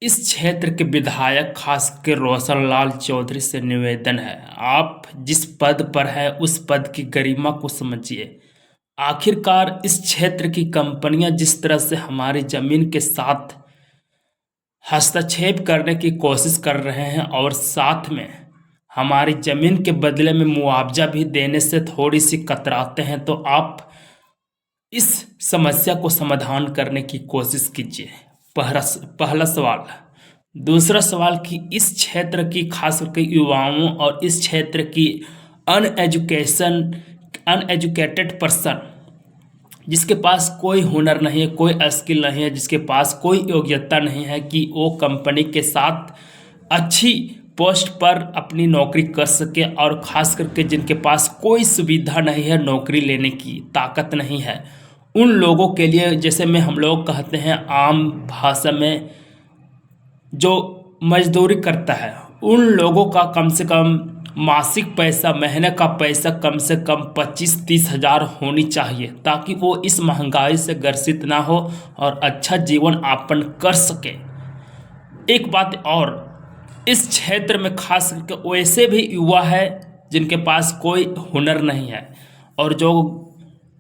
इस क्षेत्र के विधायक खास के रोशन लाल चौधरी से निवेदन है, आप जिस पद पर है उस पद की गरिमा को समझिए। आखिरकार इस क्षेत्र की कंपनियां जिस तरह से हमारी जमीन के साथ हस्तक्षेप करने की कोशिश कर रहे हैं और साथ में हमारी जमीन के बदले में मुआवजा भी देने से थोड़ी सी कतराते हैं, तो आप इस समस्या को समाधान करने की कोशिश कीजिए। पहला सवाल। दूसरा सवाल कि इस क्षेत्र की खास करके युवाओं और इस क्षेत्र की अनएजुकेटेड पर्सन जिसके पास कोई हुनर नहीं है, कोई स्किल नहीं है, जिसके पास कोई योग्यता नहीं है कि वो कंपनी के साथ अच्छी पोस्ट पर अपनी नौकरी कर सके, और ख़ास करके जिनके पास कोई सुविधा नहीं है, नौकरी लेने की ताकत नहीं है, उन लोगों के लिए, जैसे में हम लोग कहते हैं आम भाषा में, जो मजदूरी करता है, उन लोगों का कम से कम मासिक पैसा, महीने का पैसा कम से कम 25-30 हज़ार होनी चाहिए, ताकि वो इस महंगाई से ग्रसित ना हो और अच्छा जीवन यापन कर सके। एक बात और, इस क्षेत्र में खास करके वैसे भी युवा है जिनके पास कोई हुनर नहीं है और जो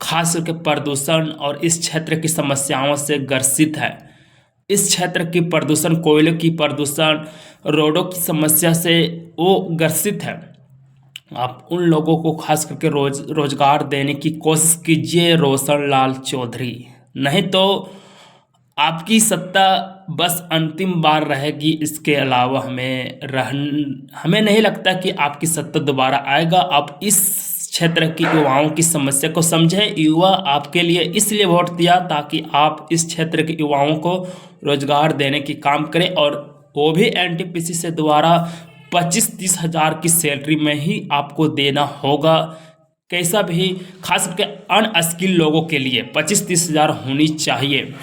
खास करके प्रदूषण और इस क्षेत्र की समस्याओं से ग्रसित है। इस क्षेत्र की प्रदूषण, कोयले की प्रदूषण, रोडों की समस्या से वो ग्रसित है। आप उन लोगों को खास करके रोजगार देने की कोशिश कीजिए रोशन लाल चौधरी, नहीं तो आपकी सत्ता बस अंतिम बार रहेगी। इसके अलावा हमें नहीं लगता कि आपकी सत्ता दोबारा आएगा। आप इस क्षेत्र की युवाओं की समस्या को समझें। युवा आपके लिए इसलिए वोट दिया ताकि आप इस क्षेत्र के युवाओं को रोजगार देने की काम करें, और वो भी एनटीपीसी से दोबारा 25-30 हज़ार की सैलरी में ही आपको देना होगा। कैसा भी, खास करके अनस्किल लोगों के लिए 25-30 हज़ार होनी चाहिए।